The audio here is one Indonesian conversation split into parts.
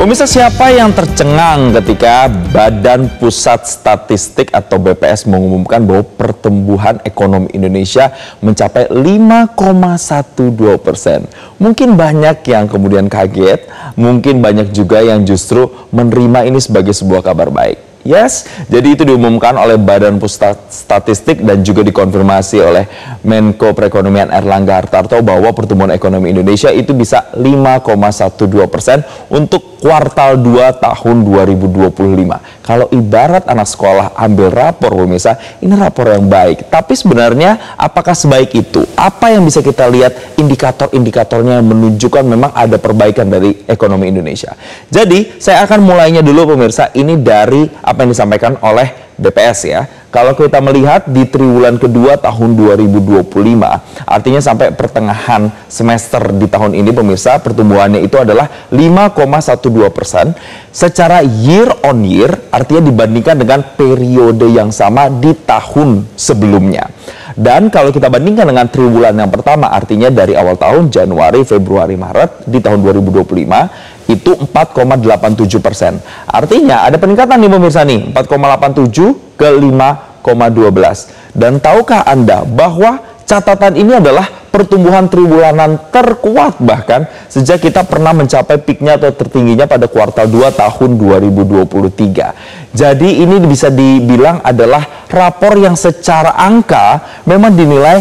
Pemirsa, siapa yang tercengang ketika Badan Pusat Statistik atau BPS mengumumkan bahwa pertumbuhan ekonomi Indonesia mencapai 5,12%. Mungkin banyak yang kemudian kaget, mungkin banyak juga yang justru menerima ini sebagai sebuah kabar baik. Yes, jadi itu diumumkan oleh Badan Pusat Statistik dan juga dikonfirmasi oleh Menko Perekonomian Erlangga Hartarto bahwa pertumbuhan ekonomi Indonesia itu bisa 5,12% untuk kuartal 2 tahun 2025. Kalau ibarat anak sekolah ambil rapor, pemirsa, ini rapor yang baik. Tapi sebenarnya apakah sebaik itu? Apa yang bisa kita lihat indikator-indikatornya yang menunjukkan memang ada perbaikan dari ekonomi Indonesia? Jadi saya akan mulainya dulu, pemirsa, ini dari apa yang disampaikan oleh BPS ya. Kalau kita melihat di triwulan kedua tahun 2025, artinya sampai pertengahan semester di tahun ini, pemirsa, pertumbuhannya itu adalah 5,12% secara year on year, artinya dibandingkan dengan periode yang sama di tahun sebelumnya. Dan kalau kita bandingkan dengan triwulan yang pertama, artinya dari awal tahun Januari, Februari, Maret di tahun 2025 itu 4,87%. Artinya ada peningkatan nih, pemirsa nih, 4,87 ke 5,12. Dan tahukah Anda bahwa catatan ini adalah pertumbuhan triwulanan terkuat bahkan sejak kita pernah mencapai peaknya atau tertingginya pada kuartal 2 tahun 2023. Jadi ini bisa dibilang adalah rapor yang secara angka memang dinilai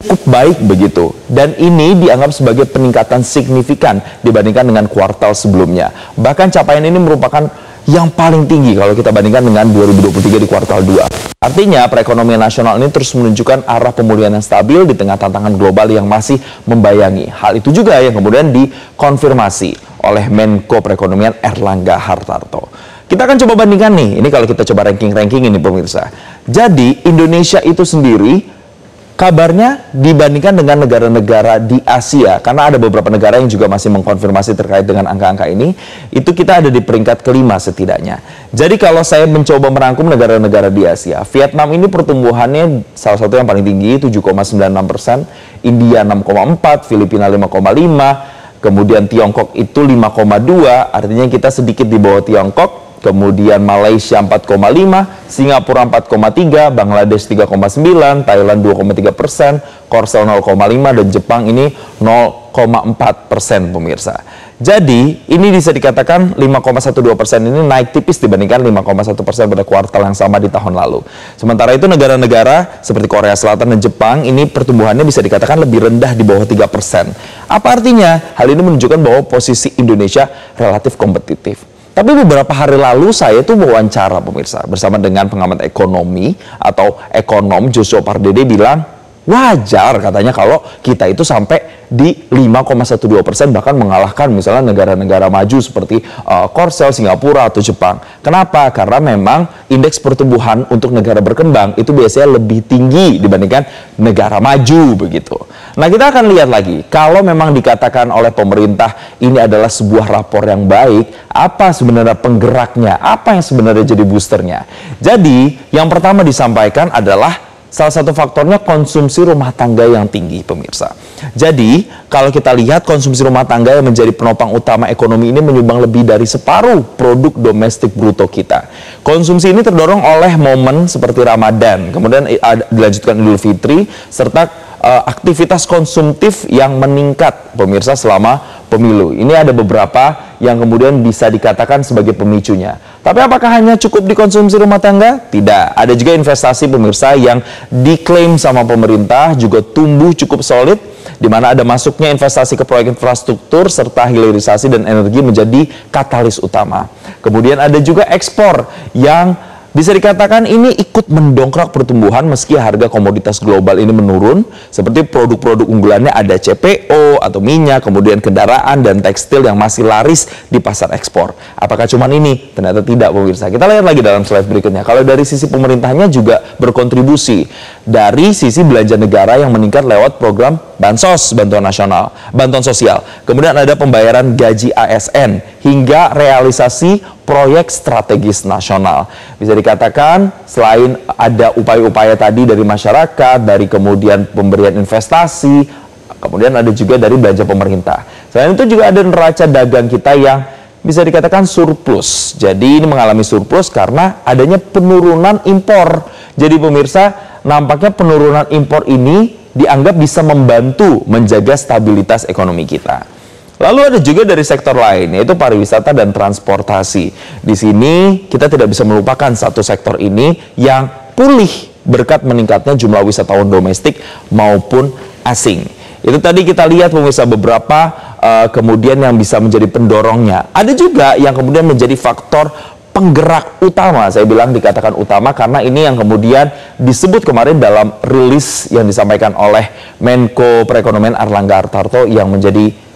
cukup baik begitu. Dan ini dianggap sebagai peningkatan signifikan dibandingkan dengan kuartal sebelumnya. Bahkan capaian ini merupakan yang paling tinggi kalau kita bandingkan dengan 2023 di kuartal 2. Artinya perekonomian nasional ini terus menunjukkan arah pemulihan yang stabil di tengah tantangan global yang masih membayangi. Hal itu juga yang kemudian dikonfirmasi oleh Menko Perekonomian Erlangga Hartarto. Kita akan coba bandingkan nih, ini kalau kita coba ranking-ranking ini, pemirsa. Jadi Indonesia itu sendiri kabarnya dibandingkan dengan negara-negara di Asia, karena ada beberapa negara yang juga masih mengkonfirmasi terkait dengan angka-angka ini, itu kita ada di peringkat kelima setidaknya. Jadi kalau saya mencoba merangkum negara-negara di Asia, Vietnam ini pertumbuhannya salah satu yang paling tinggi, 7,96%, India 6,4%, Filipina 5,5%, kemudian Tiongkok itu 5,2%, artinya kita sedikit di bawah Tiongkok. Kemudian Malaysia 4,5, Singapura 4,3, Bangladesh 3,9, Thailand 2,3%, Korsel 0,5, dan Jepang ini 0,4%, pemirsa. Jadi ini bisa dikatakan 5,12% ini naik tipis dibandingkan 5,1% pada kuartal yang sama di tahun lalu. Sementara itu negara-negara seperti Korea Selatan dan Jepang ini pertumbuhannya bisa dikatakan lebih rendah di bawah 3%. Apa artinya? Hal ini menunjukkan bahwa posisi Indonesia relatif kompetitif. Tapi beberapa hari lalu saya tuh wawancara, pemirsa, bersama dengan pengamat ekonomi atau ekonom Joshua Pardede bilang wajar katanya kalau kita itu sampai di 5,12%, bahkan mengalahkan misalnya negara-negara maju seperti Korsel, Singapura atau Jepang. Kenapa? Karena memang indeks pertumbuhan untuk negara berkembang itu biasanya lebih tinggi dibandingkan negara maju begitu. Nah, kita akan lihat lagi, kalau memang dikatakan oleh pemerintah ini adalah sebuah rapor yang baik, apa sebenarnya penggeraknya, apa yang sebenarnya jadi boosternya. Jadi, yang pertama disampaikan adalah salah satu faktornya konsumsi rumah tangga yang tinggi, pemirsa. Jadi, kalau kita lihat konsumsi rumah tangga yang menjadi penopang utama ekonomi ini menyumbang lebih dari separuh produk domestik bruto kita. Konsumsi ini terdorong oleh momen seperti Ramadan, kemudian dilanjutkan Idul Fitri, serta aktivitas konsumtif yang meningkat, pemirsa, selama pemilu. Ini ada beberapa yang kemudian bisa dikatakan sebagai pemicunya. Tapi apakah hanya cukup dikonsumsi rumah tangga? Tidak. Ada juga investasi, pemirsa, yang diklaim sama pemerintah juga tumbuh cukup solid, di mana ada masuknya investasi ke proyek infrastruktur serta hilirisasi dan energi menjadi katalis utama. Kemudian ada juga ekspor yang bisa dikatakan ini ikut mendongkrak pertumbuhan meski harga komoditas global ini menurun, seperti produk-produk unggulannya ada CPO atau minyak, kemudian kendaraan dan tekstil yang masih laris di pasar ekspor. Apakah cuma ini? Ternyata tidak, pemirsa. Kita lihat lagi dalam slide berikutnya. Kalau dari sisi pemerintahnya juga berkontribusi dari sisi belanja negara yang meningkat lewat program Bansos, bantuan nasional, bantuan sosial. Kemudian ada pembayaran gaji ASN hingga realisasi proyek strategis nasional. Bisa dikatakan selain ada upaya-upaya tadi dari masyarakat, dari kemudian pemberian investasi, kemudian ada juga dari belanja pemerintah. Selain itu juga ada neraca dagang kita yang bisa dikatakan surplus. Jadi ini mengalami surplus karena adanya penurunan impor. Jadi pemirsa, nampaknya penurunan impor ini dianggap bisa membantu menjaga stabilitas ekonomi kita. Lalu ada juga dari sektor lain, yaitu pariwisata dan transportasi. Di sini kita tidak bisa melupakan satu sektor ini yang pulih berkat meningkatnya jumlah wisatawan domestik maupun asing. Itu tadi kita lihat pemirsa beberapa kemudian yang bisa menjadi pendorongnya. Ada juga yang kemudian menjadi faktor penggerak utama. Saya bilang dikatakan utama karena ini yang kemudian disebut kemarin dalam rilis yang disampaikan oleh Menko Perekonomian Airlangga Hartarto yang menjadi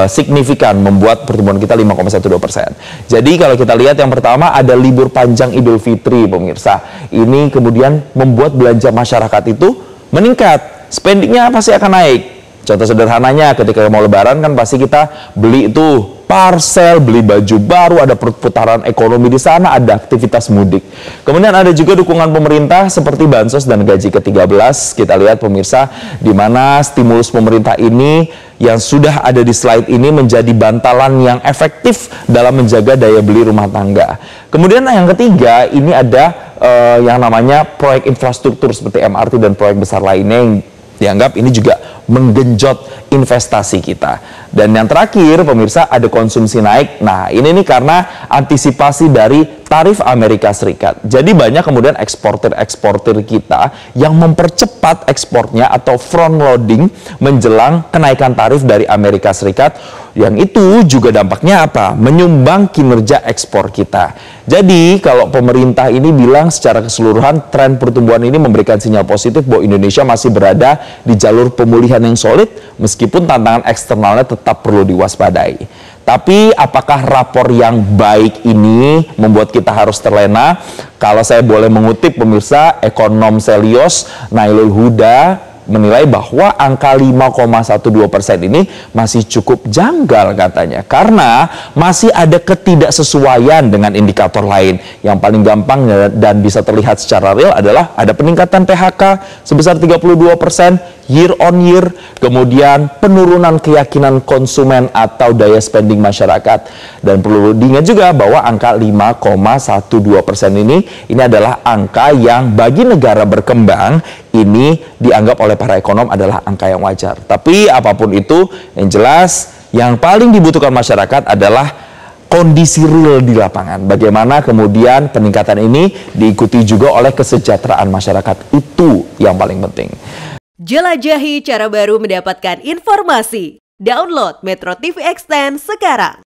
signifikan membuat pertumbuhan kita 5,12%. Jadi kalau kita lihat yang pertama ada libur panjang Idul Fitri pemirsa. Ini kemudian membuat belanja masyarakat itu meningkat. Spendingnya pasti akan naik. Contoh sederhananya ketika mau lebaran kan pasti kita beli itu parcel, beli baju baru, ada perputaran ekonomi di sana, ada aktivitas mudik. Kemudian ada juga dukungan pemerintah seperti bansos dan gaji ke-13. Kita lihat pemirsa di mana stimulus pemerintah ini yang sudah ada di slide ini menjadi bantalan yang efektif dalam menjaga daya beli rumah tangga. Kemudian yang ketiga ini ada yang namanya proyek infrastruktur seperti MRT dan proyek besar lainnya yang dianggap ini juga menggenjot investasi kita. Dan yang terakhir pemirsa ada konsumsi naik. Nah ini nih karena antisipasi dari tarif Amerika Serikat. Jadi banyak kemudian eksportir kita yang mempercepat ekspornya atau front loading menjelang kenaikan tarif dari Amerika Serikat. Yang itu juga dampaknya apa? Menyumbang kinerja ekspor kita. Jadi kalau pemerintah ini bilang secara keseluruhan tren pertumbuhan ini memberikan sinyal positif bahwa Indonesia masih berada di jalur pemulihan yang solid meskipun tantangan eksternalnya tetap perlu diwaspadai. Tapi apakah rapor yang baik ini membuat kita harus terlena? Kalau saya boleh mengutip pemirsa, ekonom Selios Nailul Huda menilai bahwa angka 5,12% ini masih cukup janggal katanya. Karena masih ada ketidaksesuaian dengan indikator lain. Yang paling gampang dan bisa terlihat secara real adalah ada peningkatan PHK sebesar 32% year on year, kemudian penurunan keyakinan konsumen atau daya spending masyarakat. Dan perlu diingat juga bahwa angka 5,12% ini adalah angka yang bagi negara berkembang ini dianggap oleh para ekonom adalah angka yang wajar. Tapi apapun itu, yang jelas yang paling dibutuhkan masyarakat adalah kondisi real di lapangan. Bagaimana kemudian peningkatan ini diikuti juga oleh kesejahteraan masyarakat. Itu yang paling penting. Jelajahi cara baru mendapatkan informasi. Download Metro TV Extend sekarang.